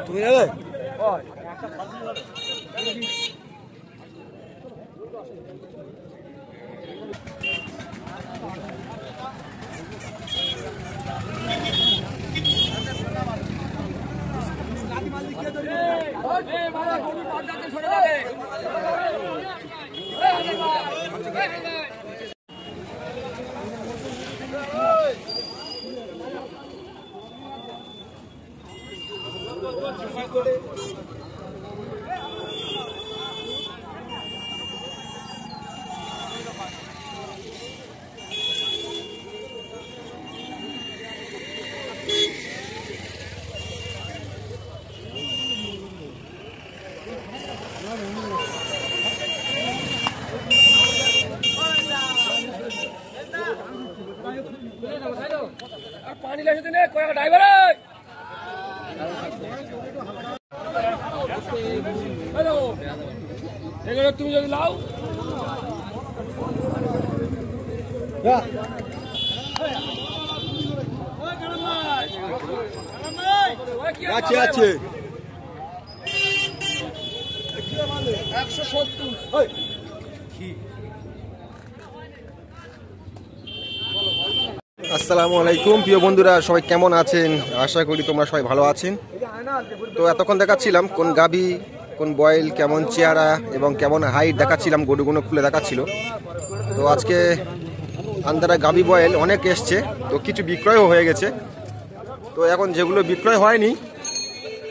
তুমি নেবে? पानी ले सकते हैं कोई ड्राइवर है हेलो देखो तुम जल्दी लाओ আছে আছে 170 আসসালামু আলাইকুম প্রিয় বন্ধুরা, সবাই কেমন আছেন? আশা করি তোমরা সবাই ভালো আছেন। তো এতক্ষণ দেখাচ্ছিলাম কোন গাভী কোন বয়েল কেমন চেহারা এবং কেমন হাইট দেখাচ্ছিলাম, গরুগুলো খুলে দেখাচ্ছিল। তো আজকে আন্দারা গাভী বয়েল অনেক এসছে, তো কিছু বিক্রয়ও হয়ে গেছে। তো এখন যেগুলো বিক্রয় হয়নি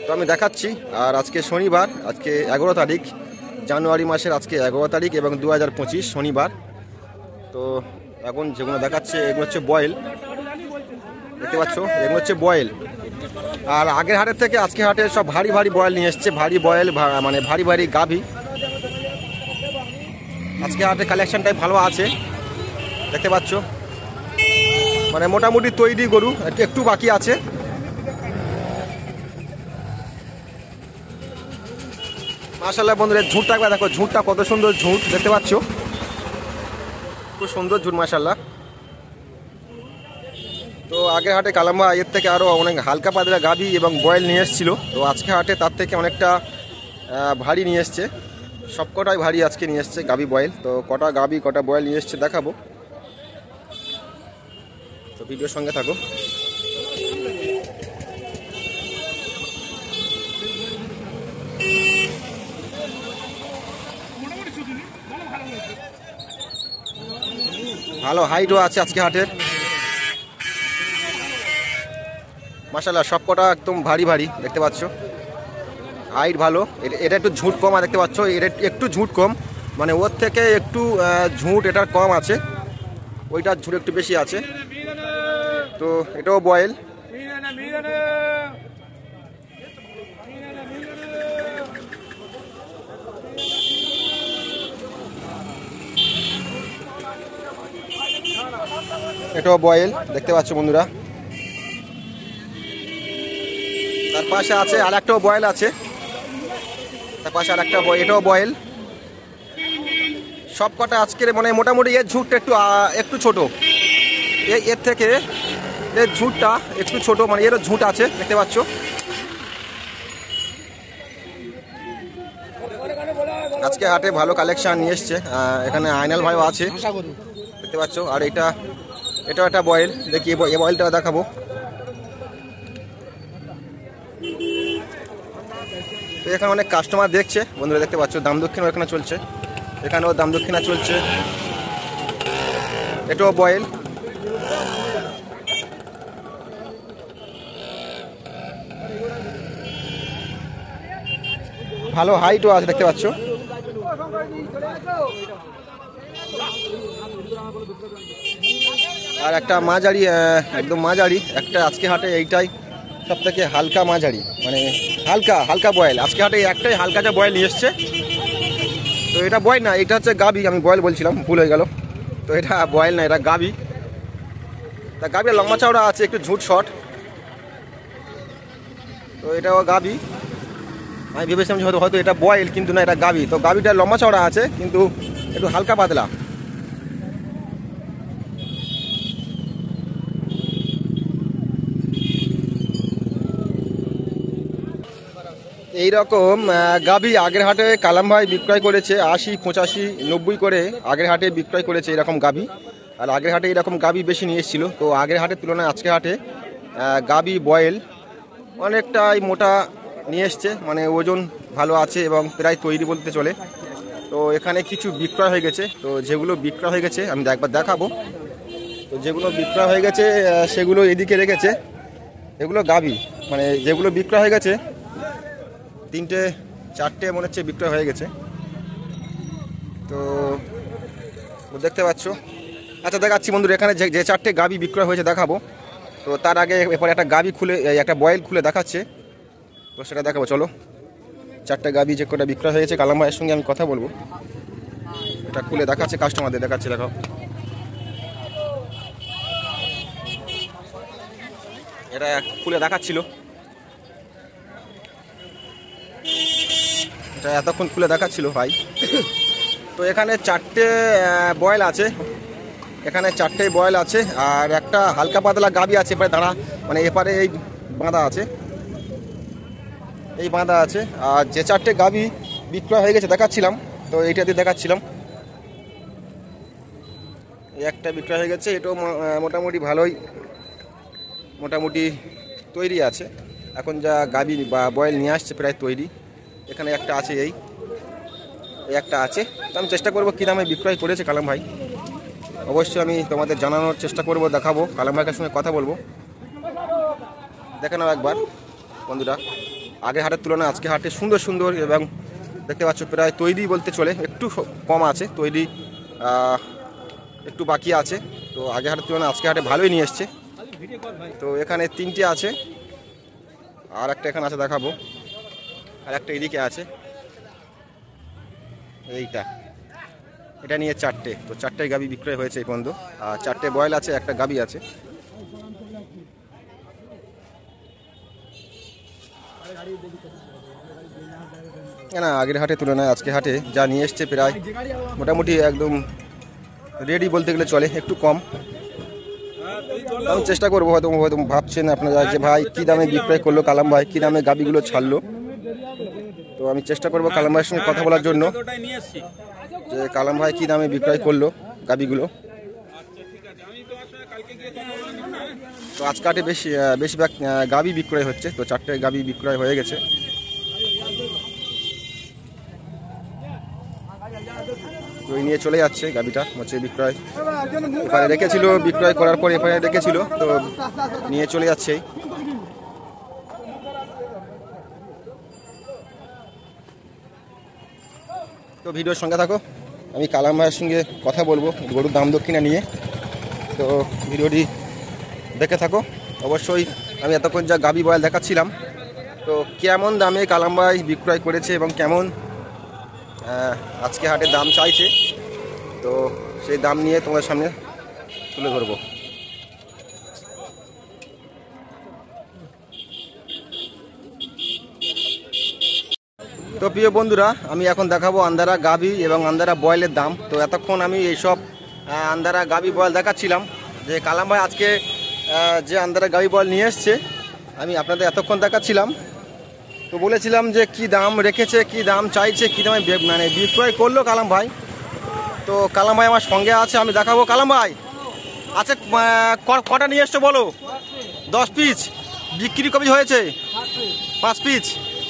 তো আমি দেখাচ্ছি। আর আজকে শনিবার, আজকে 11 তারিখ জানুয়ারি মাসের, আজকে 11 তারিখ এবং 2025 শনিবার। তো এখন যেগুলো দেখাচ্ছে এগুলো হচ্ছে বয়েল, দেখতে পাচ্ছ, এগুলো হচ্ছে বয়েল। আর আগের হাটের থেকে আজকে হাটে সব ভারী ভারী বয়েল নিয়ে এসছে, ভারী বয়েল মানে ভারী ভারী গাভী। আজকে হাটে কালেকশনটাই ভালো আছে, দেখতে পাচ্ছ, মানে মোটামুটি তৈরি গরু, একটু বাকি আছে। মাশাআল্লাহ বন্ধুরা, ঝুঁটটা একবার দেখো, ঝুঁটটা কত সুন্দর ঝুঁট, দেখতে পাচ্ছ, খুব সুন্দর ঝুঁট মাশাআল্লাহ। তো আগের হাটে কালাম্বা এর থেকে আরও অনেক হালকা পাতলা গাভী এবং বয়েল নিয়ে এসেছিল। তো আজকে হাটে তার থেকে অনেকটা ভারী নিয়ে এসছে, সবকটাই ভারী আজকে নিয়ে এসছে গাভী বয়েল। তো কটা গাভী কটা বয়েল নিয়ে এসছে দেখাবো, তো ভিডিওর সঙ্গে থাকো। ভালো হাইটও আছে আজকে হাটের মাশাআল্লাহ, সবকটা একদম ভারী ভারী, দেখতে পাচ্ছ, হাইট ভালো। এটা একটু ঝুঁট কম, আর দেখতে পাচ্ছ এটা একটু ঝুঁট কম, মানে ওর থেকে একটু ঝুঁট এটার কম আছে, ওইটার ঝুঁট একটু বেশি আছে। তো এটাও বয়েল, এটাও বয়েল, দেখতে পাচ্ছ বন্ধুরা। তার পাশে আছে আর একটাও বয়েল আছে, তার পাশে আর একটা এটাও বয়েল। সব কটা আজকের মানে মোটামুটি এর ঝুঁটটা একটু ছোট, এর থেকে এর ঝুঁটটা একটু ছোট, মানে এরও ঝুঁট আছে, দেখতে পাচ্ছ। আজকে হাটে ভালো কালেকশন নিয়ে এসছে, এখানে আইনাল ভাইও আছে, দেখতে পাচ্ছ। আর এটাও একটা বয়েল, দেখি এই বয়েলটা দেখাবো। তো এখানে অনেক কাস্টমার দেখছে বন্ধুরা, দেখতে পাচ্ছ, দাম দক্ষিণা এখানে চলছে, এখানেও দাম দক্ষিণা চলছে। এটাও বয়েল, ভালো হাইটও আছে, দেখতে পাচ্ছ। আর একটা মাঝারি, একদম মাঝারি একটা, আজকে হাটে এইটাই সব থেকে হালকা মাঝারি, মানে হালকা বয়েল। আজকে হাটে একটাই হালকা যা বয়েল নিয়ে এসছে। তো এটা বয়েল না, এটা হচ্ছে গাভী, আমি বয়েল বলছিলাম, ভুল হয়ে গেল। তো এটা বয়েল না, এটা গাভী। তা গাভীর লম্বা চওড়া আছে, একটু ঝুট শর্ট। তো এটাও গাভী, আমি ভেবেছিলাম যে হয়তো এটা বয়েল, কিন্তু না, এটা গাভী। তো গাভীটা লম্বা চওড়া আছে কিন্তু একটু হালকা পাতলা। এইরকম গাভী আগের হাটে কালাম ভাই বিক্রয় করেছে 80, 85, 90 করে আগের হাটে বিক্রয় করেছে এরকম গাভী। আর আগের হাটে এরকম গাভী বেশি নিয়ে এসেছিলো। তো আগের হাটের তুলনায় আজকে হাটে গাভী বয়েল অনেকটাই মোটা নিয়ে এসছে, মানে ওজন ভালো আছে এবং প্রায় তৈরি বলতে চলে। তো এখানে কিছু বিক্রয় হয়ে গেছে। তো যেগুলো বিক্রয় হয়ে গেছে আমি একবার দেখাবো। তো যেগুলো বিক্রয় হয়ে গেছে সেগুলো এদিকে রেখেছে। এগুলো গাভী, মানে যেগুলো বিক্রয় হয়ে গেছে 3টে 4টে মনে হচ্ছে বিক্রয় হয়ে গেছে। তো দেখতে পাচ্ছ। আচ্ছা দেখাচ্ছি বন্ধুরা, এখানে যে 4টে গাভী বিক্রয় হয়েছে দেখাবো। তো তার আগে এরপরে একটা গাভী খুলে, একটা বয়েল খুলে দেখাচ্ছে, তো সেটা দেখাবো। চলো, 4টে গাভী যে কটা বিক্রয় হয়েছে কালাম ভাইয়ের সঙ্গে আমি কথা বলবো। এটা খুলে দেখাচ্ছে, কাস্টমারদের দেখাচ্ছে। দেখো, এটা খুলে দেখাচ্ছিল, এটা এতক্ষণ খুলে দেখাচ্ছিল ভাই। তো এখানে 4টে বয়েল আছে, এখানে 4টে বয়েল আছে আর একটা হালকা পাতলা গাভী আছে এপারে দাঁড়া, মানে এপারে এই বাঁধা আছে, এই বাঁধা আছে। আর যে 4টে গাভী বিক্রয় হয়ে গেছে দেখাচ্ছিলাম, তো এইটা দিয়ে দেখাচ্ছিলাম। এই একটা বিক্রয় হয়ে গেছে, এটাও মোটামুটি ভালোই, মোটামুটি তৈরি আছে। এখন যা গাভী বা বয়েল নিয়ে আসছে প্রায় তৈরি। এখানে একটা আছে, এই একটা আছে। তো আমি চেষ্টা করবো কী দামে বিক্রয় করেছে কালাম ভাই, অবশ্যই আমি তোমাদের জানানোর চেষ্টা করব, দেখাবো, কালাম ভাইয়ের সঙ্গে কথা বলবো। দেখে নাও একবার বন্ধুরা, আগের হাটের তুলনায় আজকে হাটে সুন্দর সুন্দর এবং দেখতে পাচ্ছ প্রায় তৈরি বলতে চলে, একটু কম আছে তৈরি, একটু বাকি আছে। তো আগের হাটের তুলনায় আজকে হাটে ভালোই নিয়ে এসছে। তো এখানে 3টে আছে, আর একটা এখানে আছে দেখাবো, আর একটা এদিকে আছে, এইটা, এটা নিয়ে 4টে। তো 4টে গাভী বিক্রয় হয়েছে এই পর্যন্ত। আর 4টে বয়েল আছে, একটা গাভী আছে। না, আগের হাটের তুলনায় আজকে হাটে যা নিয়ে এসছে প্রায় মোটামুটি একদম রেডি বলতে গেলে চলে, একটু কম। আমি চেষ্টা করবো, হয়তো ভাবছেন আপনারা যে ভাই কী দামে বিক্রয় করলো কালাম ভাই, কী দামে গাভীগুলো ছাড়লো। তো আমি চেষ্টা করবো কালাম ভাইয়ের সঙ্গে কথা বলার জন্য, যে কালাম ভাই কী দামে বিক্রয় করলো গাভীগুলো। তো আজকে হাটে বেশিরভাগ গাভী বিক্রয় হচ্ছে। তো 4টে গাভী বিক্রয় হয়ে গেছে। তো এই নিয়ে চলে যাচ্ছে গাভীটা, হচ্ছে বিক্রয় এখানে রেখেছিল, বিক্রয় করার পর এখানে রেখেছিল, তো নিয়ে চলে যাচ্ছে। তো ভিডিওর সঙ্গে থাকো, আমি কালাম ভাইয়ের সঙ্গে কথা বলবো গরুর দাম দক্ষিণা নিয়ে। তো ভিডিওটি দেখে থাকো অবশ্যই। আমি এতক্ষণ যা গাভী বয়েল দেখাচ্ছিলাম, তো কেমন দামে কালাম ভাই বিক্রয় করেছে এবং কেমন আজকে হাটে দাম চাইছে, তো সেই দাম নিয়ে তোমাদের সামনে তুলে ধরবো। তো প্রিয় বন্ধুরা, আমি এখন দেখাবো আন্দারা গাভী এবং আন্দারা বয়েলের দাম। তো এতক্ষণ আমি এইসব আন্দারা গাভী বয়েল দেখাচ্ছিলাম, যে কালাম ভাই আজকে যে আন্দারা গাভী বয়েল নিয়ে এসছে আমি আপনাদের এতক্ষণ দেখাচ্ছিলাম। তো বলেছিলাম যে কি দাম রেখেছে, কি দাম চাইছে, কী দামে মানে বিক্রয় করলো কালাম ভাই। তো কালাম ভাই আমার সঙ্গে আছে, আমি দেখাবো। কালাম ভাই আচ্ছা, কটা নিয়ে এসছো বলো? 10 পিস। বিক্রি কবে হয়েছে? 5 পিস।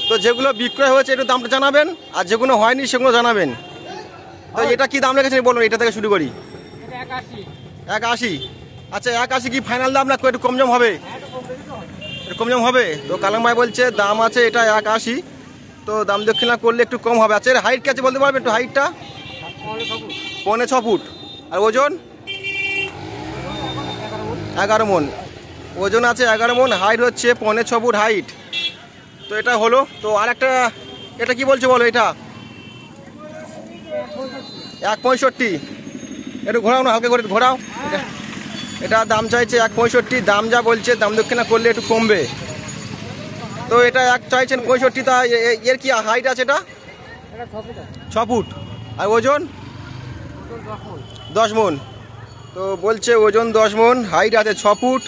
তো যেগুলো বিক্রয় হয়েছে একটু দামটা জানাবেন, আর যেগুলো হয়নি সেগুলো জানাবেন। তো এটা কি দাম রেখেছেন বলুন, এটা থেকে শুরু করি। 180। আচ্ছা, 180 কি ফাইনাল দাম না একটু কম জম হবে? একটু কম জম হবে। তো কালাম ভাই বলছে দাম আছে এটা 180, তো দাম দক্ষিণা করলে একটু কম হবে। আচ্ছা, এর হাইট কে আছে বলতে পারবেন একটু? হাইটটা 6.25 ফুট। আর ওজন 11 মণ। ওজন আছে 11 মণ, হাইট হচ্ছে 6.25 ফুট হাইট। তো এটা হলো। তো আর একটা, এটা কি বলছে বলো? এটা 165। একটু ঘোরাও না, হালকা করে ঘোরাও। এটা দাম চাইছে 165। দাম যা বলছে দাম দক্ষিণা করলে একটু কমবে। তো এটা এক চাইছেন 65, তা এর কি হাইট আছে? এটা 6 ফুট। আর ওজন 10 মন। তো বলছে ওজন 10 মন, হাইট আছে 6 ফুট।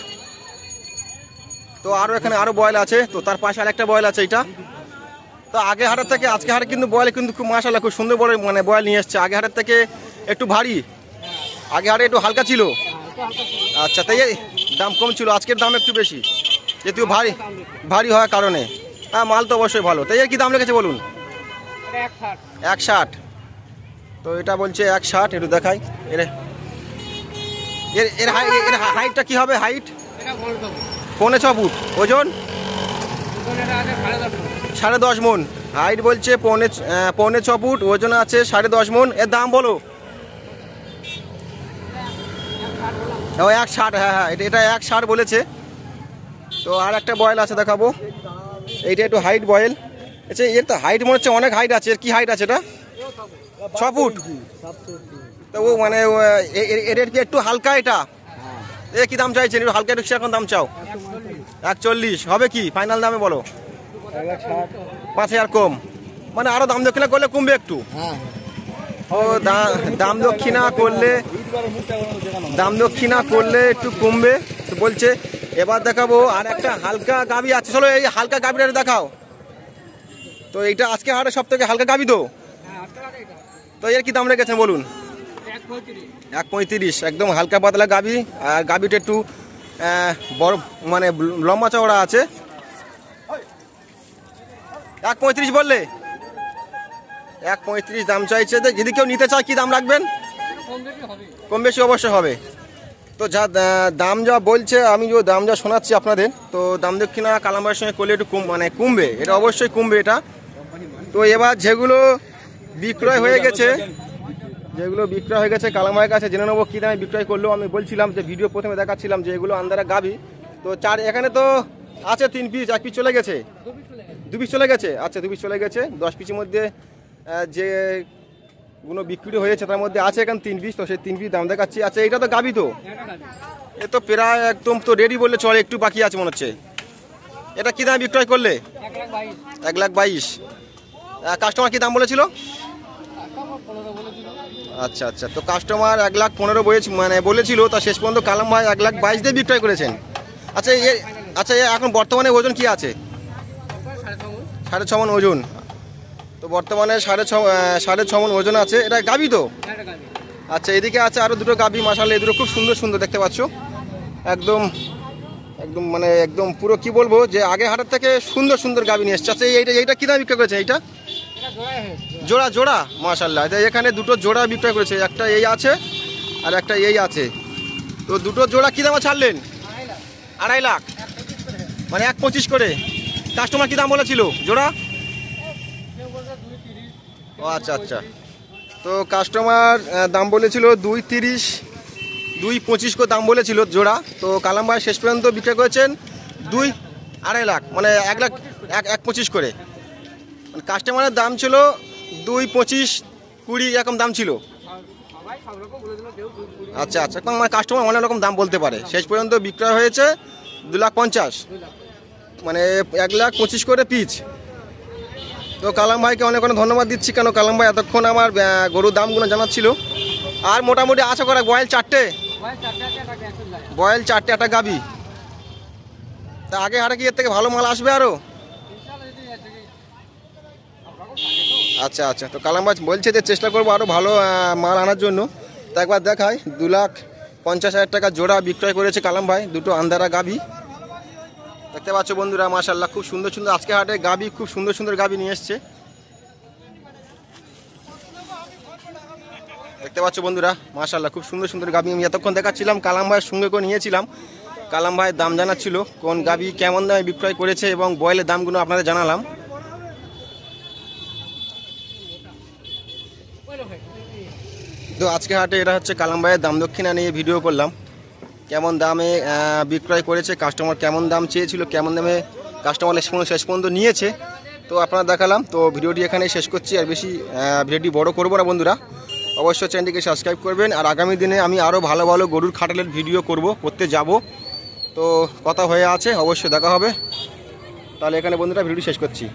তো আরও এখানে আরও বয়েল আছে, তো তার পাশে আর একটা বয়েল আছে। এটা তো আগে হাটের থেকে আজকে হাটে কিন্তু বয়েল কিন্তু খুব মাশাআল্লাহ খুব সুন্দর বড় মানে বয়েল নিয়ে এসছে। আগে হাটের থেকে একটু ভারী, আগে হাটে একটু হালকা ছিল। আচ্ছা, তাই দাম কম ছিল, আজকের দাম একটু বেশি যেহেতু ভারী হওয়ার কারণে। হ্যাঁ, মাল তো অবশ্যই ভালো। তাই এর কি দাম রেখেছে বলুন? 160। তো এটা বলছে 160। একটু দেখাই এর এর হাইটটা কি হবে? Height 6.5 foot. ওজন 10.5 মন। হাইট বলছে 6.5 ফুট, ওজন আছে 10.5 মন। এর দাম বলো? 160। হ্যাঁ, এটা 160 বলেছে। তো আর একটা বয়েল আছে দেখাবো, এইটা একটু হাইট বয়েল। আচ্ছা, এর তো হাইট মনে হচ্ছে অনেক হাইট আছে। এর কি হাইট আছে? এটা 6 ফুট। তো ও মানে এর কি একটু হালকা? এটা কি দাম চাইছেন? একটু হালকা, একটু সেরকম দাম চাও? 140 হবে কি? ফাইনাল দামে বলো। 5000 কম, মানে আরো দাম দক্ষিণা করলে কমবে একটু। ও দাম দক্ষিণা করলে একটু কমবে তো বলছে। এবার দেখাবো আর একটা হালকা গাবি আছে, চলো এই হালকা গাবিটা দেখাও। তো এইটা আজকে হাটে সব থেকে হালকা গাবি। তো এর কি দাম রেখেছেন বলুন? 135। একদম হালকা পাতলা গাবি, আর গাবিটা একটু বড় মানে লম্বা চওড়া আছে। 135 বললে? 135 দাম চাইছে। যদি কেউ নিতে চায় কি দাম রাখবেন? কম বেশি অবশ্যই হবে। তো যা দাম যা বলছে, আমি যে দাম যা শোনাচ্ছি আপনাদের, তো দাম দক্ষিণা কালামবাইয়ের সঙ্গে করলে একটু মানে কমবে, এটা অবশ্যই কমবে এটা। তো এবার যেগুলো বিক্রয় হয়ে গেছে কালামবাইয়ের কাছে জেনে নেবো কী দামে বিক্রয় করলো। আমি বলছিলাম যে ভিডিও প্রথমে দেখাচ্ছিলাম যে এগুলো আন্দারা গাবি। তো এখানে তো আছে 3 পিস, 1 পিস চলে গেছে, 2 পিস চলে গেছে। আচ্ছা, 2 পিস চলে গেছে। 10 পিসের মধ্যে যেগুলো বিক্রি হয়েছে তার মধ্যে আছে এখানে 3 পিস। তো সেই 3 পিস দাম দেখাচ্ছি। আচ্ছা, এটা তো গাবি, তো এ তো প্রায় একদম তো রেডি বললে চলে, একটু বাকি আছে মনে হচ্ছে। এটা কি দামে বিক্রয় করলে? 1,22,000। কাস্টমার কি দাম বলেছিল? আচ্ছা, তো কাস্টমার 1,15,000 মানে বলেছিল, তা শেষ পর্যন্ত কালাম ভাই 1,22,000 দিয়ে বিক্রয় করেছেন। আচ্ছা, এখন বর্তমানে ওজন কি আছে? 6.5 মন ওজন। তো বর্তমানে 6.5 মন ওজন আছে। এটা গাবি তো? আচ্ছা, এদিকে আছে আরো দুটো গাবি, মাশাআল্লাহ, এই দুটো খুব সুন্দর দেখতে পাচ্ছ। একদম মানে একদম পুরো কি বলবো যে আগে হাটের থেকে সুন্দর গাবি নিয়ে এসছে। আচ্ছা, এইটা কি দাম বিক্রয় করেছে? এইটা জোড়া মাশাআল্লাহ। এখানে দুটো জোড়া বিক্রয় করেছে, একটা এই আছে আর একটা এই আছে। তো দুটো জোড়া কি দামে ছাড়লেন? 2.5 লাখ, মানে 1.25 করে। কাস্টমার কি দাম বলেছিল জোড়া? ও আচ্ছা। তো কাস্টমার দাম বলেছিল 2.30, 2.25 করে দাম বলেছিল জোড়া। তো কালাম ভাই শেষ পর্যন্ত বিক্রয় করেছেন 2.5 লাখ, মানে 1,25 করে। কাস্টমারের দাম ছিল 2.25, 20 এরকম দাম ছিল। আচ্ছা, মানে কাস্টমার অনেক রকম দাম বলতে পারে। শেষ পর্যন্ত বিক্রয় হয়েছে 2,50,000, মানে 1,25,000 করে পিচ। তো কালাম ভাইকে অনেক ধন্যবাদ দিচ্ছি, কেন কালাম ভাই এতক্ষণ আমার গরুর দামগুলো জানাচ্ছিল। আর মোটামুটি আশা করা বয়েল 4টে, একটা গাবি। তা আগে হাটে কি এর থেকে ভালো মাল আসবে আরো? আচ্ছা, তো কালাম ভাই বলছে যে চেষ্টা করবো আরো ভালো মাল আনার জন্য। তো একবার দেখায় 2,50,000 টাকা জোড়া বিক্রয় করেছে কালাম ভাই, দুটো আন্দারা গাবি। দেখতে পাচ্ছ বন্ধুরা, মাশাআল্লাহ খুব সুন্দর আজকে হাটে গাবি, খুব সুন্দর গাবি নিয়ে এসছে। দেখতে পাচ্ছ বন্ধুরা, মাশাআল্লাহ খুব সুন্দর গাবি আমি এতক্ষণ দেখাচ্ছিলাম। কালাম ভাইয়ের সঙ্গে করে নিয়েছিলাম, কালাম ভাই দাম জানাচ্ছিল কোন গাবি কেমন দামে বিক্রয় করেছে এবং বয়েলের দামগুলো আপনাদের জানালাম। তো আজকে হাটে এটা হচ্ছে কালাম ভাইয়ের দাম দক্ষিণা নিয়ে ভিডিও করলাম, কেমন দামে বিক্রয় করেছে, কাস্টমার কেমন দাম চেয়েছিল, কেমন দামে কাস্টমার শেষ পর্যন্ত নিয়েছে, তো আপনারা দেখালাম। তো ভিডিওটি এখানেই শেষ করছি, আর বেশি ভিডিওটি বড় করবো না বন্ধুরা। অবশ্যই চ্যানেলটিকে সাবস্ক্রাইব করবেন, আর আগামী দিনে আমি আরও ভালো গরুর খাটালের ভিডিও করতে যাব। তো কথা হয়ে আছে, অবশ্যই দেখা হবে। তাহলে এখানে বন্ধুরা ভিডিওটি শেষ করছি।